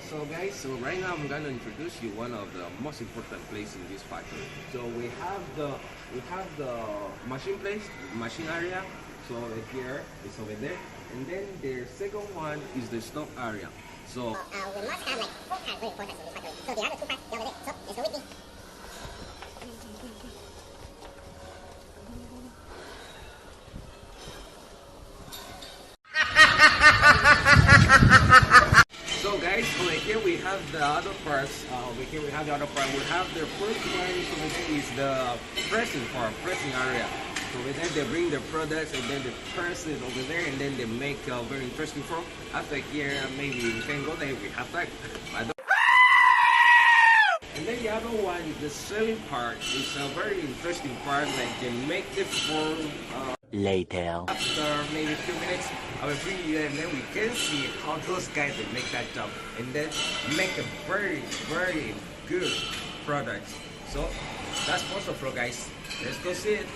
So guys, so right now I'm gonna introduce you one of the most important places in this factory. So we have the machine place, machine area. So over here is over there, and then the second one is the stock area. So we must have like 4 parts, very important in this factory. So the other 2 parts over there. So let's go with me. So guys, over here we have the other parts. Over here we have the other part. We have the first one over there is the pressing area. So over there they bring the products and then they press it over there and then they make a very interesting form. After here maybe we can go there if we have time. And then the other one is the selling part. It's a very interesting part. Like they make the form. Later. After maybe a few minutes, I will bring you there and then we can see how those guys they make that job and then make a very, very good product. So that's Pulcherflow, guys. Let's go see it.